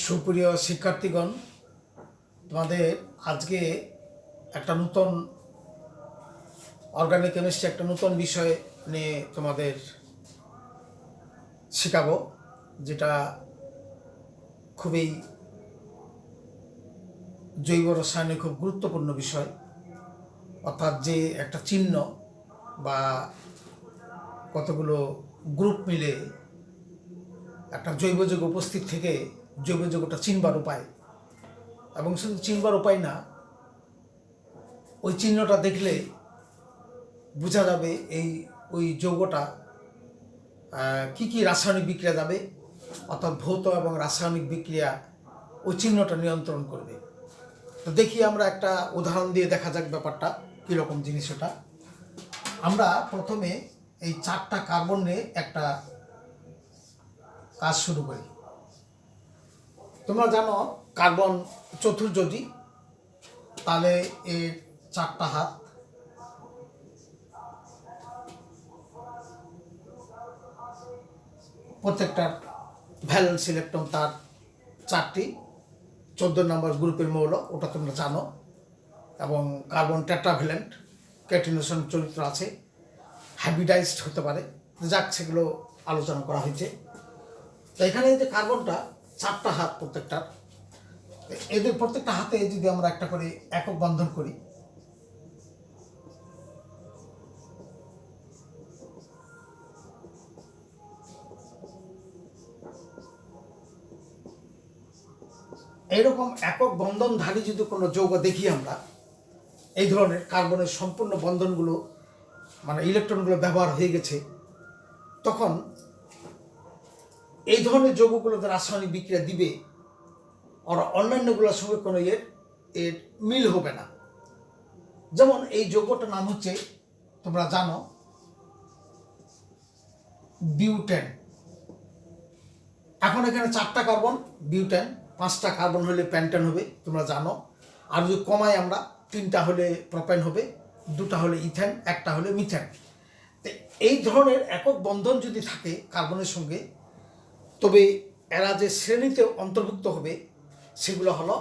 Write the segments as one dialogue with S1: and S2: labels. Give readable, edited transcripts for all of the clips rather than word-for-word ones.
S1: সুপ্রিয় শিক্ষার্থীগণ, তোমাদের আজকে একটা নতুন অর্গানিক কেমিস্ট্রি একটা নতুন বিষয় নিয়ে তোমাদের শেখাবো, যেটা খুবই জৈব রসায়নে খুব গুরুত্বপূর্ণ বিষয়। অর্থাৎ যে একটা চিহ্ন বা কতগুলো গ্রুপ মিলে একটা জৈব যৌগ উপস্থিত থেকে জৈব যৌগটা চিনবার উপায়, এবং শুধু চিনবার উপায় না, ওই চিহ্নটা দেখলে বোঝা যাবে ওই যৌগটা কি কি রাসায়নিক বিক্রিয়া যাবে, অর্থাৎ ভৌত এবং রাসায়নিক বিক্রিয়া ওই চিহ্নটা নিয়ন্ত্রণ করবে। তো দেখি আমরা একটা উদাহরণ দিয়ে দেখা যাক ব্যাপারটা কীরকম জিনিস। ওটা আমরা প্রথমে এই 4টা কার্বন নিয়ে একটা কাজ শুরু করি। তোমরা জানো কার্বন চতুর্যোজী, তাহলে এর 4টা হাত, প্রত্যেকটার ভ্যালেন্স ইলেকট্রন তার 4টি, 14 নম্বর গ্রুপের মৌল, ওটা তোমরা জানো। এবং কার্বন টেট্রাভ্যালেন্ট, ক্যাটিনেশন চরিত্র আছে, হাইব্রিডাইজড হতে পারে, যাক সেগুলো আলোচনা করা হয়েছে। তো এখানে যে কার্বনটা 4টা হাত প্রত্যেকটার, এদের প্রত্যেকটা হাতে যদি আমরা একটা করে একক বন্ধন করি, এইরকম একক বন্ধনধারী যদি কোনো যৌগ দেখি আমরা, এই ধরনের কার্বনের সম্পূর্ণ বন্ধনগুলো মানে ইলেকট্রনগুলো ব্যবহার হয়ে গেছে, তখন এই ধরনের যৌগগুলোতে রাসায়নিক বিক্রিয়া দিবে, আর অন্যান্যগুলোর সঙ্গে কোনো এর মিল হবে না। যেমন এই যৌগটার নাম হচ্ছে, তোমরা জানো, বিউটেন। এখন এখানে 4টা কার্বন বিউটেন, 5টা কার্বন হলে প্যান্টেন হবে, তোমরা জানো। আর যদি কমাই আমরা, 3টা হলে প্রোপেন হবে, 2টা হলে ইথেন, 1টা হলে মিথেন। তো এই ধরনের একক বন্ধন যদি থাকে কার্বনের সঙ্গে, তবে এরা যে শ্রেণীতে অন্তর্ভুক্ত হবে সেগুলো হলো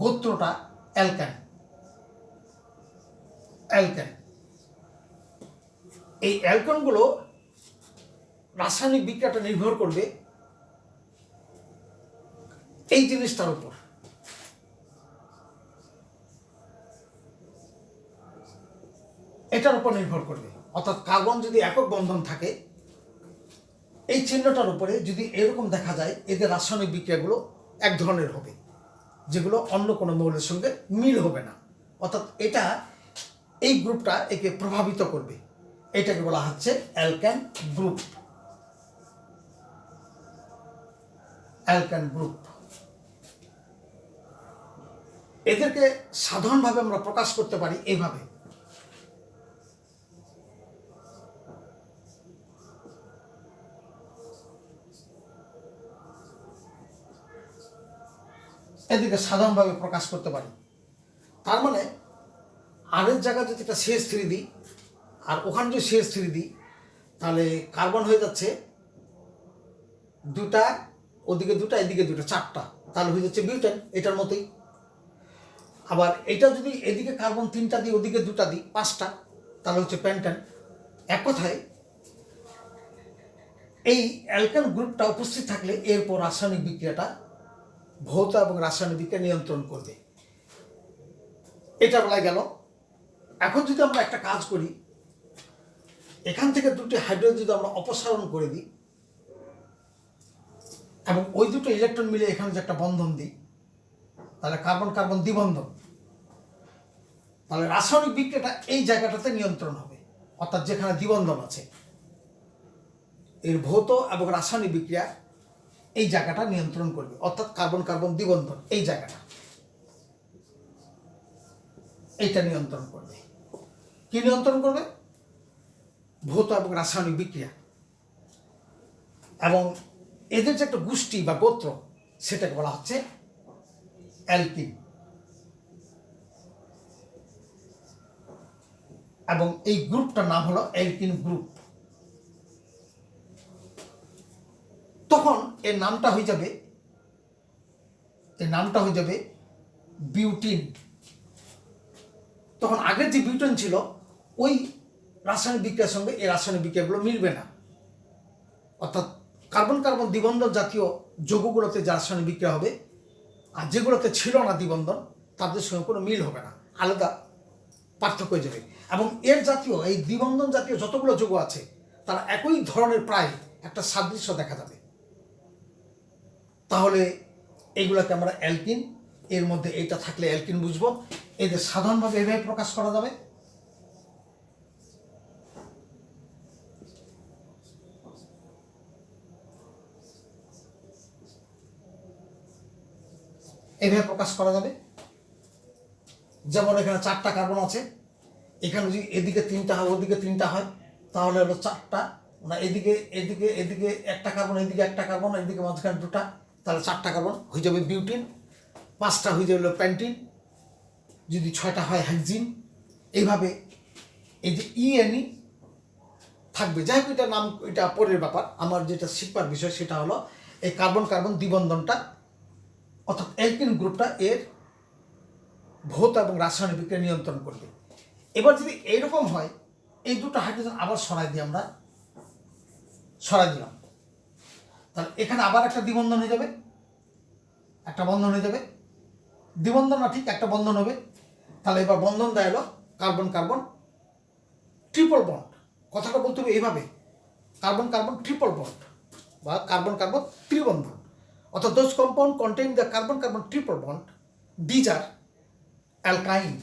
S1: গোত্রটা অ্যালকেন। এই অ্যালকেনগুলো রাসায়নিক বিক্রিয়াটা নির্ভর করবে এই জিনিসটার উপর। এটার উপর নির্ভর করবে। অর্থাৎ কার্বন যদি একক বন্ধন থাকে, এই চিহ্নটার উপরে যদি এরকম দেখা যায়, এদের রাসায়নিক বিক্রিয়াগুলো এক ধরনের হবে, যেগুলো অন্য কোনো মৌলের সঙ্গে মিল হবে না। অর্থাৎ এটা এই গ্রুপটা একে প্রভাবিত করবে। এটাকে বলা হচ্ছে অ্যালকেন গ্রুপ। অ্যালকেন গ্রুপ এদেরকে সাধারণভাবে আমরা প্রকাশ করতে পারি এইভাবে। এদেরকে সাধারণভাবে প্রকাশ করতে পারি। তার মানে আরের জায়গায় যদি একটা CH3 দিই, আর ওখানে যদি CH3 দিই, তাহলে কার্বন হয়ে যাচ্ছে 2টা, ওদিকে 2টা, এদিকে 2টা, 4টা, তাহলে হয়ে যাচ্ছে বিউটেন, এটার মতোই। আবার এটা যদি এদিকে কার্বন 3টা দিই, ওদিকে 2টা দিই, 5টা, তাহলে হচ্ছে প্যান্টেন। এক কথায় এই অ্যালকেন গ্রুপটা উপস্থিত থাকলে এরপর রাসায়নিক বিক্রিয়াটা, ভৌত এবং রাসায়নিক বিক্রিয়া নিয়ন্ত্রণ করবে। এটা বলা গেল। এখন যদি আমরা একটা কাজ করি, এখান থেকে 2টি হাইড্রোজেন যদি আমরা অপসারণ করে দিই এবং ওই 2টো ইলেকট্রন মিলে এখানে যে একটা বন্ধন দিই, তাহলে কার্বন কার্বন দ্বিবন্ধন, তাহলে রাসায়নিক বিক্রিয়াটা এই জায়গাটাতে নিয়ন্ত্রণ হবে। অর্থাৎ যেখানে দ্বিবন্ধন আছে, এর ভৌত এবং রাসায়নিক বিক্রিয়া এই জায়গাটা নিয়ন্ত্রণ করবে। অর্থাৎ কার্বন কার্বন দ্বিবন্ধন এই জায়গাটা, এইটা নিয়ন্ত্রণ করবে। কি নিয়ন্ত্রণ করবে? ভৌত এবং রাসায়নিক বিক্রিয়া। এবং এদের যে একটা গোষ্ঠী বা গোত্র, সেটাকে বলা হচ্ছে অ্যালকিন। এবং এই গ্রুপটার নাম হলো অ্যালকিন গ্রুপ। তখন এর নামটা হয়ে যাবে এর নামটা হয়ে যাবে বিউটিন। তখন আগের যে বিউটেন ছিল ওই রাসায়নিক বিক্রিয়ার সঙ্গে এই রাসায়নিক বিক্রিয়াগুলো মিলবে না, অর্থাৎ কার্বন কার্বন দ্বিবন্ধন জাতীয় যৌগগুলোতে যে রাসায়নিক বিক্রিয়া হবে আর যেগুলোতে ছিল না দ্বিবন্ধন তাদের সঙ্গে কোনো মিল হবে না, আলাদা পার্থক্য হয়ে যাবে। এবং এর জাতীয় এই দ্বিবন্ধন জাতীয় যতগুলো যৌগ আছে তারা একই ধরনের প্রায় একটা সাদৃশ্য দেখা যাবে। তাহলে এইগুলোকে আমরা অ্যালকিন, এর মধ্যে এইটা থাকলে অ্যালকিন বুঝবো। এদের সাধারণভাবে এভাবে প্রকাশ করা যাবে। এভাবে প্রকাশ করা যাবে, যেমন এখানে 4টা কার্বন আছে, এখানে যদি এদিকে 3টা হয় ওদিকে 3টা হয় তাহলে হলো 4টা, না এদিকে এদিকে এদিকে 1টা কার্বন, এদিকে 1টা কার্বন, এদিকে মাঝখানে 2টা, তাহলে 4টা কার্বন হয়ে যাবে বিউটিন। 5টা হয়ে যাবে প্যান্টিন, যদি 6টা হয় হেক্সিন। এইভাবে এই যে ইএনই থাকবে। যাই হোক, এটা নাম এটা পরের ব্যাপার। আমার যেটা শিখবার বিষয় সেটা হলো এই কার্বন কার্বন দ্বিবন্ধনটা অর্থাৎ অ্যালকিন গ্রুপটা এর ভৌত এবং রাসায়নিক বিক্রিয়া নিয়ন্ত্রণ করবে। এবার যদি এইরকম হয়, এই দুটো হাইড্রোজেন আবার সরাই দিই, আমরা সরাই দিলাম, তাহলে এখানে আবার একটা দ্বিবন্ধন হয়ে যাবে, একটা বন্ধন হয়ে যাবে, দ্বিবন্ধন না ঠিক একটা বন্ধন হবে। তাহলে এবার বন্ধন দেয় হলো কার্বন কার্বন ট্রিপল বন্ড। কথাটা বলতে হবে এইভাবে, কার্বন কার্বন ট্রিপল বন্ড বা কার্বন কার্বন ত্রিবন্ধন, অর্থাৎ those compound contain the carbon carbon triple bond, these are অ্যালকাইন।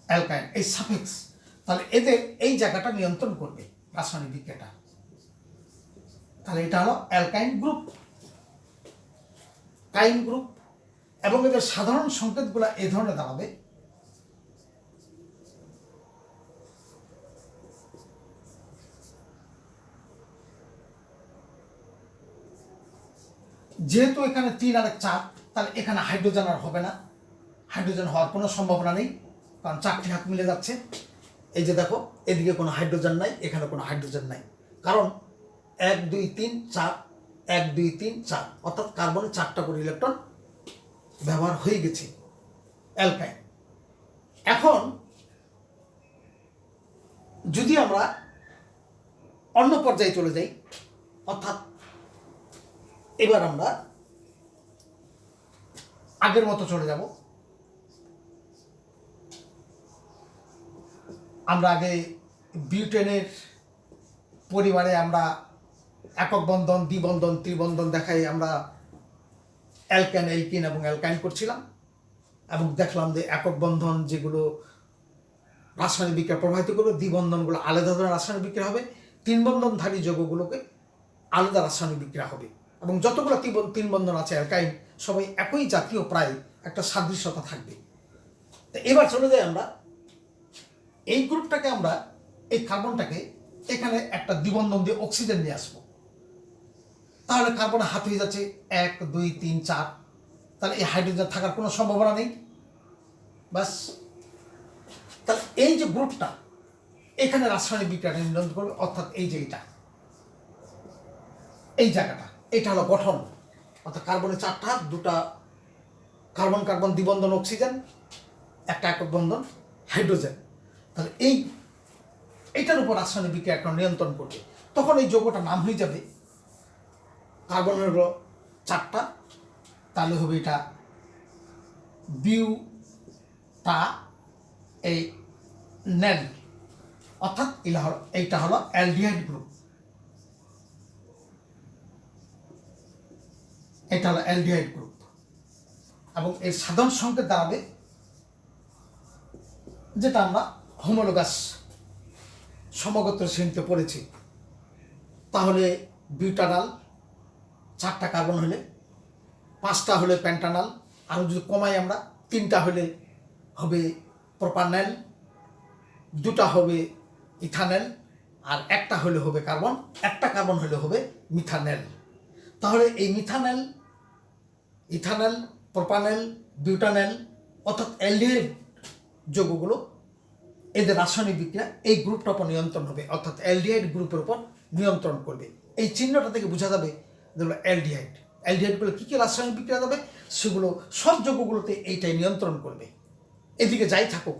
S1: অ্যালকাইন এই সাফিক্স, তাহলে এদের এই জায়গাটা নিয়ন্ত্রণ করবে রাসায়নিক বিক্রিয়াটা। তাহলে এটা হলো অ্যালকাইন গ্রুপ, কাইন গ্রুপ। এবং এদের সাধারণ সংকেতগুলো এই ধরনের দাঁড়াবে। যেহেতু এখানে 3 আর 4, তাহলে এখানে হাইড্রোজেন আর হবে না, হাইড্রোজেন হওয়ার কোনো সম্ভাবনা নেই, কারণ 4টি হাত মিলে যাচ্ছে। এই যে দেখো, এদিকে কোনো হাইড্রোজেন নাই, এখানে কোনো হাইড্রোজেন নাই, কারণ 1 2 3 4, 1 2 3 4, অর্থাৎ কার্বনে 4টা করে ইলেকট্রন ব্যবহার হয়ে গেছে অ্যালকাইন। এখন যদি আমরা অন্য পর্যায়ে চলে যাই, অর্থাৎ এবার আমরা আগের মতো চলে যাব। আমরা আগে বিউটেনের পরিবারে আমরা একক বন্ধন, দ্বিবন্ধন, ত্রিবন্ধন দেখাই আমরা অ্যালকেন, অ্যালকিন এবং অ্যালকাইন করছিলাম, এবং দেখলাম যে একক বন্ধন যেগুলো রাসায়নিক বিক্রিয়া প্রভাবিত করবে, দ্বিবন্ধনগুলো আলাদা ধরনের রাসায়নিক বিক্রিয়া হবে, 3 বন্ধনধারী যৌগগুলোকে আলাদা রাসায়নিক বিক্রিয়া হবে। এবং যতগুলো 3 বন্ধন আছে অ্যালকাইন, সবাই একই জাতীয় প্রায় একটা সাদৃশ্যতা থাকবে। তো এবার চলে যাই আমরা এই গ্রুপটাকে, আমরা এই কার্বনটাকে এখানে একটা দ্বিবন্ধন দিয়ে অক্সিজেন নিয়ে আসবো। তাহলে কার্বনের হাত হয়ে যাচ্ছে 1 2 3 4, তাহলে এই হাইড্রোজেন থাকার কোনো সম্ভাবনা নেই। বাস, তাহলে এই যে গ্রুপটা এখানে রাসায়নিক বিক্রিয়াটা নিয়ন্ত্রণ করবে, অর্থাৎ এই যে এই জায়গাটা, এটা হলো গঠন। অর্থাৎ কার্বনের 4টা হাত, 2টা কার্বন কার্বন দ্বিবন্ধন অক্সিজেন, একটা একক বন্ধন হাইড্রোজেন। তাহলে এইটার উপর রাসায়নিক বিক্রিয়া একটা নিয়ন্ত্রণ করবে। তখন এই যৌগটার নাম হয়ে যাবে, কার্বনের হলো 4টা, তাহলে হবে এটা বিউটা এই নেল, অর্থাৎ এইটা হলো অ্যালডিহাইড গ্রুপ। এটা হলো অ্যালডিহাইড গ্রুপ, এবং এর সাধারণ সংকেত দাঁড়াবে যেটা আমরা হোমোলোগাস সমগোত্র শ্রেণীতে পড়েছি। তাহলে বিউটানাল 4টা কার্বন হলে, 5টা হলে প্যান্টানাল, আরও যদি কমাই আমরা 3টা হলে হবে প্রোপানেল, 2টা হবে ইথানেল, আর একটা হলে হবে কার্বন, একটা কার্বন হলে হবে মিথানেল। তাহলে এই মিথানেল, ইথানেল, প্রোপানেল, বিউটানেল অর্থাৎ অ্যালডিহাইড যৌগগুলো, এদের রাসায়নিক বিক্রিয়া এই গ্রুপটার উপর নিয়ন্ত্রণ হবে, অর্থাৎ অ্যালডিহাইড গ্রুপের উপর নিয়ন্ত্রণ করবে। এই চিহ্নটা থেকে বোঝা যাবে যেগুলো অ্যালডিহাইড। অ্যালডিহাইডগুলো কী কী রাসায়নিক বিক্রিয়া যাবে সেগুলো সব যৌগগুলোতে এইটাই নিয়ন্ত্রণ করবে। এদিকে যাই থাকুক,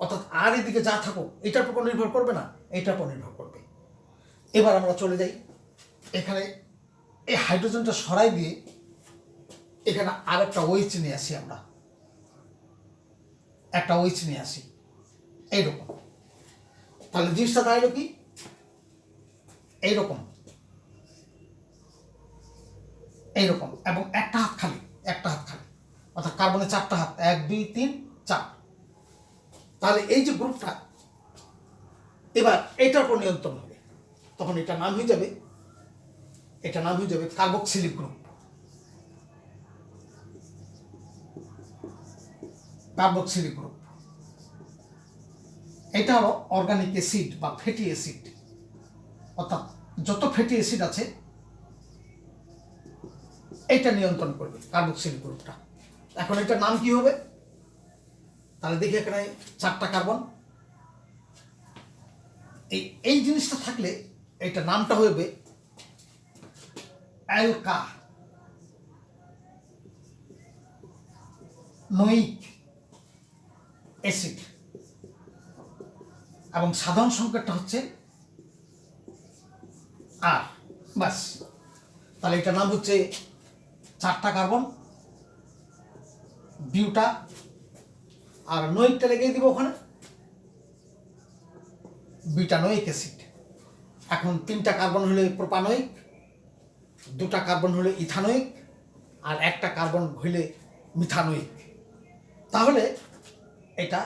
S1: অর্থাৎ আর এদিকে যা থাকুক এটার উপর নির্ভর করবে না, এটার উপর নির্ভর করবে। এবার আমরা চলে যাই, এখানে এই হাইড্রোজেনটা সরাই দিয়ে এখানে আর একটা OH নিয়ে আসি, আমরা একটা OH নিয়ে আসি এইরকম। তাহলে জিনিসটা দাঁড়ালো কি এইরকম এইরকম, এবং একটা হাত খালি, অর্থাৎ কার্বনের 4টা হাত, 1 2 3 4। তাহলে এই যে গ্রুপটা এবার এটার উপর নিয়ন্ত্রণ হবে, তখন এটা নাম হয়ে যাবে কার্বক্সিলিক গ্রুপ। এটা হলো অর্গানিক অ্যাসিড বা ফ্যাটি অ্যাসিড, অর্থাৎ যত ফ্যাটি অ্যাসিড আছে এটা নিয়ন্ত্রণ করবে কার্বক্সিলিক গ্রুপটা। এখন এটার নাম কি হবে? তাহলে দেখি এখানে 4টা কার্বন, এই জিনিসটা থাকলে এটা নামটা হবে অ্যালকানোয়িক অ্যাসিড, এবং সাধারণ সংকেতটা হচ্ছে আর। বাস, তাহলে এটার নাম হচ্ছে 4টা কার্বন, বিউটা, আর নোয়িকটা লেগে দিব ওখানে বিউটানোয়িক অ্যাসিড। এখন 3টা কার্বন হলে প্রোপানোয়িক, 2টা কার্বন হলে ইথানোয়িক, আর 1টা কার্বন হইলে মিথানোয়িক। তাহলে এটা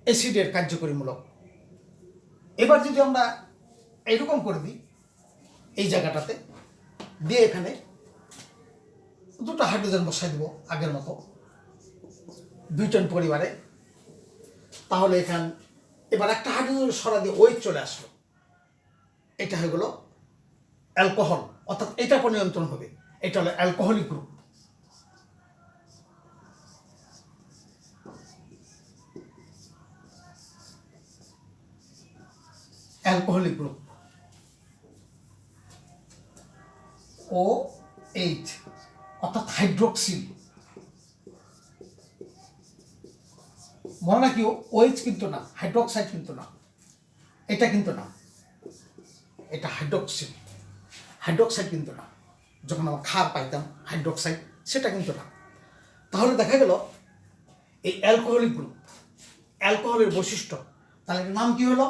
S1: অ্যাসিডের কার্যকরীমূলক। এবার যদি আমরা এরকম করে দিই, এই জায়গাটাতে দিয়ে এখানে 2টা হাইড্রোজেন বসাই দেবো আগের মতো বিউটেন পরিবারে, তাহলে এখান এবার একটা হাইড্রোজেন সরা দিয়ে OH চলে আসলো, এটা হয়ে গেল অ্যালকোহল, অর্থাৎ এটার উপর নিয়ন্ত্রণ হবে। এটা হলো অ্যালকোহলিক গ্রুপ। OH অর্থাৎ হাইড্রোক্সিল। মনে রাখি OH কিন্তু না, হাইড্রোক্সাইড কিন্তু না, এটা কিন্তু না, এটা হাইড্রোক্সাইড কিন্তু না। যখন আমরা ক্ষার পাইতাম হাইড্রোক্সাইড, সেটা কিন্তু না। তাহলে দেখা গেল এই অ্যালকোহলিক গ্রুপ, অ্যালকোহলের বৈশিষ্ট্য, তাহলে এটার নাম কি হলো?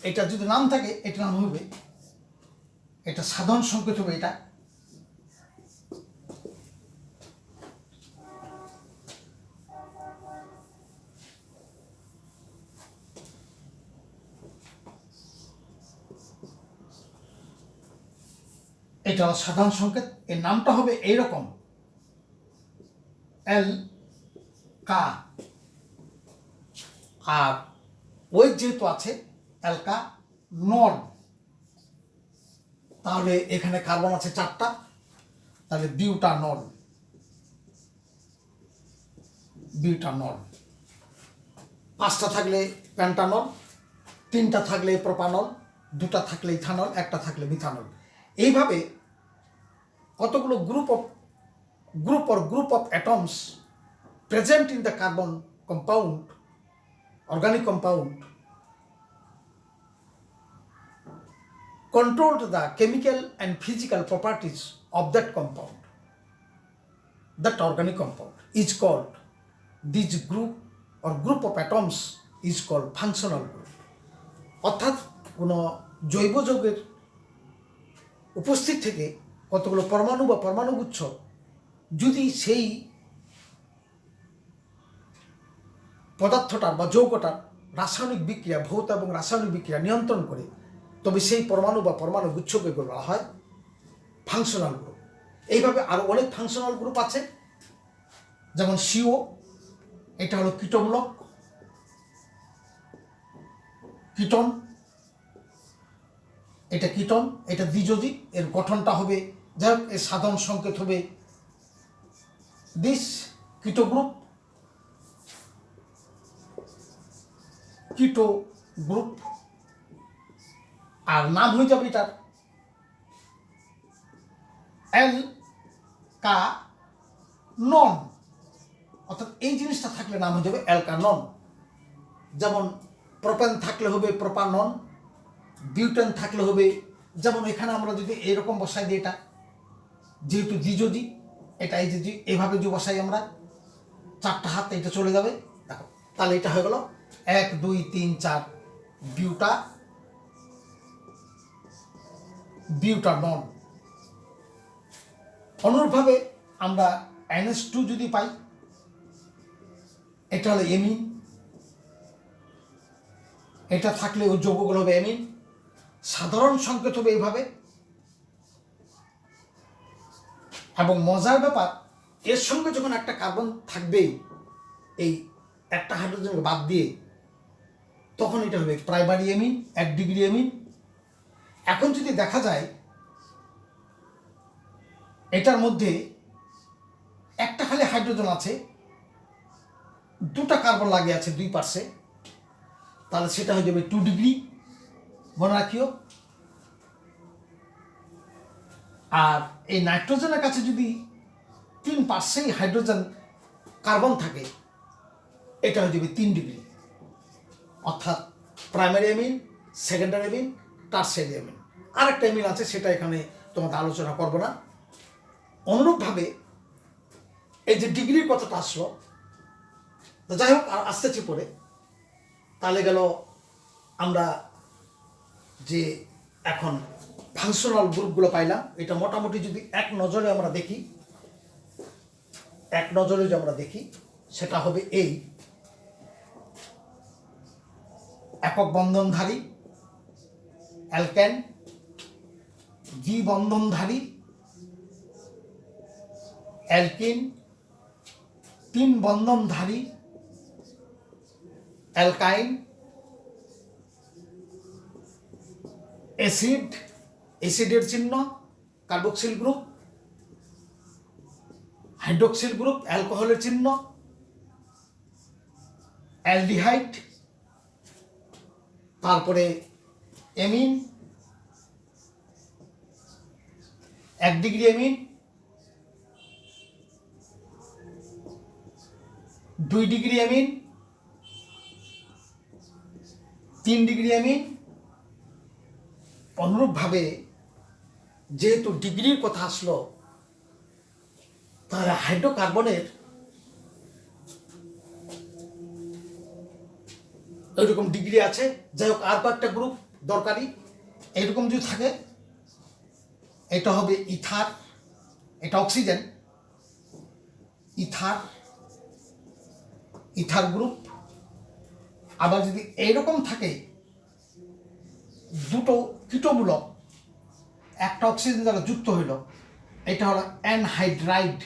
S1: এটা যদি নাম থাকে এটার নাম হবে, এটা সাধারণ সংকেত হবে, এটা সাধারণ সংকেত। এর নামটা হবে এইরকম অ্যালকা, আর ওই যেহেতু আছে অ্যালকানল, তাহলে এখানে কার্বন আছে 4টা, তাহলে বিউটানল। 5টা থাকলে প্যান্টানল, 3টা থাকলে প্রোপানল, 2টা থাকলে ইথানল, 1টা থাকলে মিথানল। এইভাবে কতগুলো group of atoms present in the carbon compound, organic compound, controlled the chemical and physical properties of that compound. That organic compound is called, this group or group of atoms is called functional group. অর্থাৎ কোনো জৈব যৌগের উপস্থিত থেকে কতগুলো পরমাণু বা পরমাণুগুচ্ছ যদি সেই পদার্থটার বা যৌগটার রাসায়নিক বিক্রিয়া, ভৌত এবং রাসায়নিক বিক্রিয়া নিয়ন্ত্রণ করে, তবে সেই পরমাণু বা পরমাণু গুচ্ছকে বলা হয় ফাংশনাল গ্রুপ। এইভাবে আরও অনেক ফাংশনাল গ্রুপ আছে, যেমন CO, এটা হলো কীটমূলক, কীটন, এটা কীটন, এটা দ্বিযোজী, এর গঠনটা হবে, যাই হোক এর সাধারণ সংকেত হবে দিস, কীটো গ্রুপ, আর নাম হয়ে যাবে এটার অ্যালকানন, অর্থাৎ এই জিনিসটা থাকলে নাম হয়ে যাবে অ্যালকানন। যেমন প্রোপেন থাকলে হবে প্রোপানন, বিউটেন থাকলে হবে, যেমন এখানে আমরা যদি এরকম বসাই দিই, এটা যেহেতু দ্বিযোজি, এটা এই যে এভাবে যে বসাই আমরা, চারটা হাত এটা চলে যাবে, দেখো তাহলে এটা হয়ে গেল 1 2 3 4 বিউটানন। অনুরূপভাবে আমরা NH2 যদি পাই, এটা হলো এমিন, এটা থাকলে ওই যৌগগুলো হবে এমিন। সাধারণ সংকেত হবে এইভাবে। এবং মজার ব্যাপার, এর সঙ্গে যখন একটা কার্বন থাকবে, এই একটা হাইড্রোজেনকে বাদ দিয়ে, তখন এটা হবে প্রাইমারি এমিন, 1 ডিগ্রি এমিন। এখন যদি দেখা যায় এটার মধ্যে একটা খালি হাইড্রোজেন আছে, দুটা কার্বন লাগে আছে 2 পার্শ্বে, তাহলে সেটা হয়ে যাবে 2 ডিগ্রি, মনে রাখিও। আর এই নাইট্রোজেনের কাছে যদি 3 পার্শ্বেই হাইড্রোজেন কার্বন থাকে, এটা হয়ে যাবে 3 ডিগ্রি, অর্থাৎ প্রাইমারি এমিন, সেকেন্ডারি এমিন, টারশিয়ারি এমিন। আরেকটা এমিন আছে, সেটা এখানে তোমাদের আলোচনা করব না। অনুরূপভাবে এই যে ডিগ্রির কথাটা আসলো, তো যাই হোক আসতেছি পরে। তাহলে গেল আমরা যে এখন ফাংশনাল গ্রুপগুলো পাইলাম, এটা মোটামুটি যদি এক নজরে আমরা দেখি, সেটা হবে এই একক বন্ধনধারী অ্যালকেন, দ্বিবন্ধনধারী অ্যালকিন, 3 বন্ধনধারী অ্যালকাইন, অ্যাসিডের চিহ্ন কার্বক্সিল গ্রুপ, হাইড্রোক্সিল গ্রুপ অ্যালকোহলের চিহ্ন, অ্যালডিহাইড, তারপরে এমিন, 1 ডিগ্রি এমিন, 2 ডিগ্রি এমিন, 3 ডিগ্রি এমিন। অনুরূপভাবে যেহেতু ডিগ্রির কথা আসলো, তাহলে হাইড্রোকার্বনের এরকম ডিগ্রি আছে। যাই হোক, আর কয়েকটা গ্রুপ দরকারি, এইরকম যদি থাকে, এটা হবে ইথার, এটা অক্সিজেন, ইথার গ্রুপ। আবার যদি এইরকম থাকে, দুটো কিটোমূলক একটা অক্সিজেন দ্বারা যুক্ত হইল, এটা হলো অ্যানহাইড্রাইড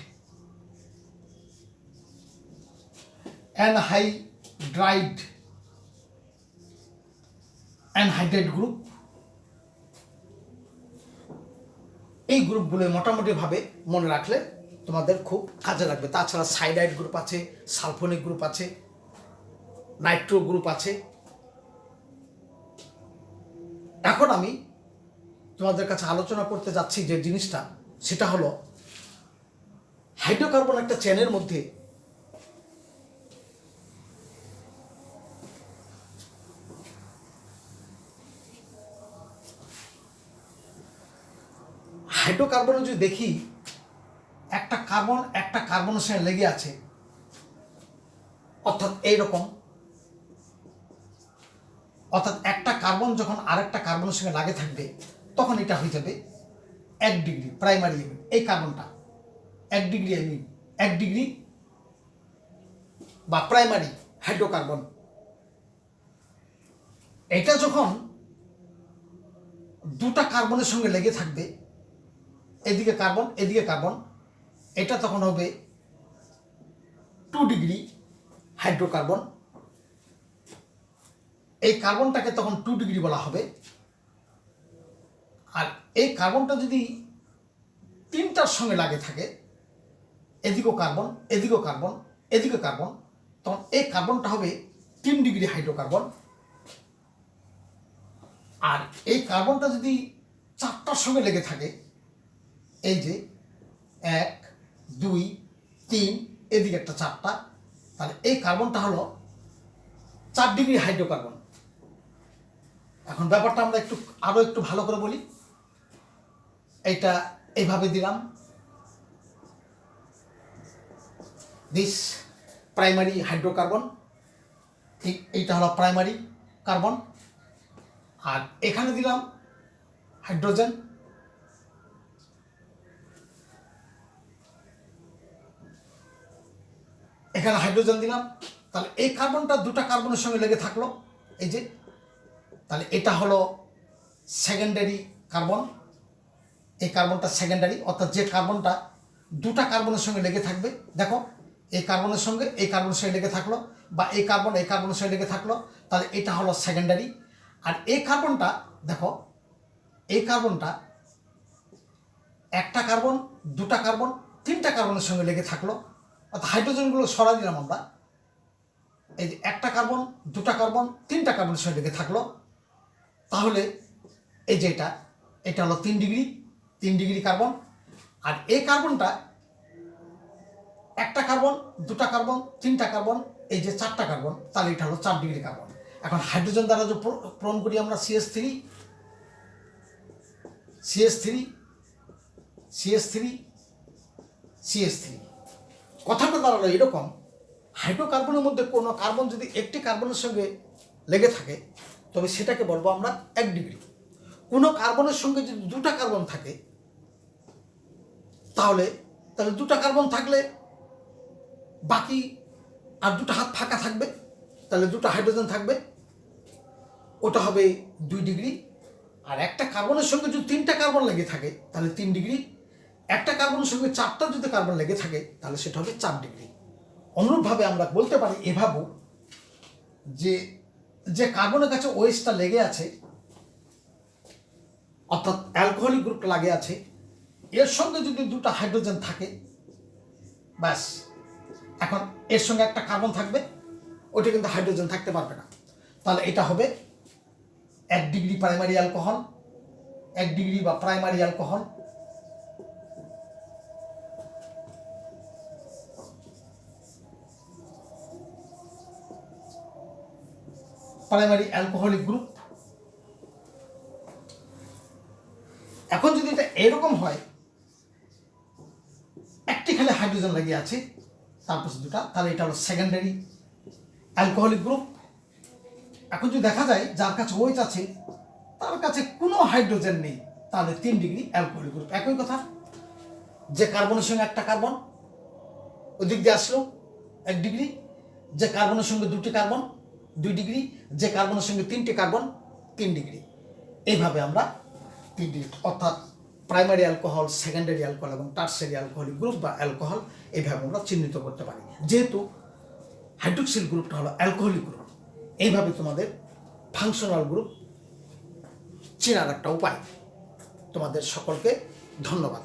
S1: গ্রুপ। এই গ্রুপগুলো মোটামুটিভাবে মনে রাখলে তোমাদের খুব কাজে লাগবে। তাছাড়া সাইডাইড গ্রুপ আছে, সালফোনিক গ্রুপ আছে, নাইট্রো গ্রুপ আছে। এখন আমি তোমাদের কাছে আলোচনা করতে যাচ্ছি যে জিনিসটা, সেটা হলো হাইড্রোকার্বন একটা চেনের মধ্যে হাইড্রোকার্বনে যদি দেখি, একটা কার্বনের সঙ্গে লেগে আছে, অর্থাৎ এইরকম, অর্থাৎ একটা কার্বন যখন আরেকটা কার্বনের সঙ্গে লাগে থাকবে, তখন এটা হয়ে যাবে 1 ডিগ্রি প্রাইমারি এমিন। এই কার্বনটা 1 ডিগ্রি এমিন, 1 ডিগ্রি বা প্রাইমারি হাইড্রোকার্বন। এটা যখন দুটা কার্বনের সঙ্গে লেগে থাকবে, এদিকে কার্বন এদিকে কার্বন, এটা তখন হবে 2 ডিগ্রি হাইড্রোকার্বন। এই কার্বনটাকে তখন 2 ডিগ্রি বলা হবে। আর এই কার্বনটা যদি 3টার সঙ্গে লাগে থাকে, এদিকেও কার্বন এদিকেও কার্বন এদিকে কার্বন, তখন এই কার্বনটা হবে 3 ডিগ্রি হাইড্রোকার্বন। আর এই কার্বনটা যদি 4টার সঙ্গে লেগে থাকে, এই যে 1 2 3, এদিকে একটা 4টা, তাহলে এই কার্বনটা হলো 4 ডিগ্রি হাইড্রোকার্বন। এখন ব্যাপারটা আমরা আরো একটু ভালো করে বলি। এইটা এইভাবে দিলাম, দিস প্রাইমারি হাইড্রোকার্বন, এইটা হলো প্রাইমারি কার্বন, আর এখানে দিলাম হাইড্রোজেন, এখানে হাইড্রোজেন দিলাম। তাহলে এই কার্বনটা দুটো কার্বনের সঙ্গে লেগে থাকলো, এই যে, তাহলে এটা হলো সেকেন্ডারি কার্বন। এই কার্বনটা সেকেন্ডারি, অর্থাৎ যে কার্বনটা দুটা কার্বনের সঙ্গে লেগে থাকবে, দেখো এই কার্বনের সঙ্গে এই কার্বনের সঙ্গে লেগে থাকলো, বা এই কার্বনের সঙ্গে লেগে থাকলো, তাহলে এটা হলো সেকেন্ডারি। আর এই কার্বনটা দেখো, এই কার্বনটা একটা কার্বন, দুটা কার্বন, তিনটা কার্বনের সঙ্গে লেগে থাকলো, অর্থাৎ হাইড্রোজেনগুলো সরাই দিলাম আমরা, এই যে একটা কার্বন, দুটা কার্বন, তিনটা কার্বনের সঙ্গে লেগে থাকলো, তাহলে এই যে এটা হলো 3 ডিগ্রি কার্বন। আর এই কার্বনটা একটা কার্বন, দুটা কার্বন, তিনটা কার্বন, এই যে 4টা কার্বন, তাহলে এটা হলো 4 ডিগ্রি কার্বন। এখন হাইড্রোজেন দ্বারা যে পূরণ করি আমরা CH3, কথাটা দাঁড়ালো এরকম, হাইড্রোকার্বনের মধ্যে কোনো কার্বন যদি একটি কার্বনের সঙ্গে লেগে থাকে, তবে সেটাকে বলবো আমরা 1 ডিগ্রি। কোনো কার্বনের সঙ্গে যদি দুটা কার্বন থাকে, তাহলে দুটা কার্বন থাকলে বাকি আর দুটো হাত ফাঁকা থাকবে, তাহলে দুটো হাইড্রোজেন থাকবে, ওটা হবে 2 ডিগ্রি। আর একটা কার্বনের সঙ্গে যদি 3টা কার্বন লেগে থাকে, তাহলে 3 ডিগ্রি। একটা কার্বনের সঙ্গে 4টা যদি কার্বন লেগে থাকে, তাহলে সেটা হবে 4 ডিগ্রি। অনুরূপভাবে আমরা বলতে পারি এভাবে, যে কার্বনের কাছে ওএইচটা লেগে আছে, অর্থাৎ অ্যালকোহলিক গ্রুপটা লাগে আছে, এর সঙ্গে যদি দুটো হাইড্রোজেন থাকে, ব্যাস, এখন এর সঙ্গে একটা কার্বন থাকবে, ওটা কিন্তু হাইড্রোজেন থাকতে পারবে না, তাহলে এটা হবে 1 ডিগ্রি প্রাইমারি অ্যালকোহল, 1 ডিগ্রি বা primary alcohol. Primary alcoholic group. এখন যদি এটা এরকম হয়, একটি খালি হাইড্রোজেন লেগে আছে, তারপর দুটা, তাহলে এটা হলো সেকেন্ডারি অ্যালকোহলিক গ্রুপ। এখন যদি দেখা যায় যার কাছে ওএইচ আছে, তার কাছে কোনো হাইড্রোজেন নেই, তাহলে 3 ডিগ্রি অ্যালকোহলিক গ্রুপ। একই কথা, যে কার্বনের সঙ্গে একটা কার্বন ওই দিক দিয়ে আসলো 1 ডিগ্রি, যে কার্বনের সঙ্গে দুটি কার্বন 2 ডিগ্রি, যে কার্বনের সঙ্গে 3টি কার্বন 3 ডিগ্রি। এইভাবে আমরা 3 ডিগ্রি, অর্থাৎ প্রাইমারি অ্যালকোহল, সেকেন্ডারি অ্যালকোহল এবং টারশিয়ারি অ্যালকোহলিক গ্রুপ বা অ্যালকোহল, এইভাবে আমরা চিহ্নিত করতে পারি। যেহেতু হাইড্রোক্সিল গ্রুপটা হলো অ্যালকোহলিক গ্রুপ, এইভাবে তোমাদের ফাংশনাল গ্রুপ চেনার একটা উপায়। তোমাদের সকলকে ধন্যবাদ।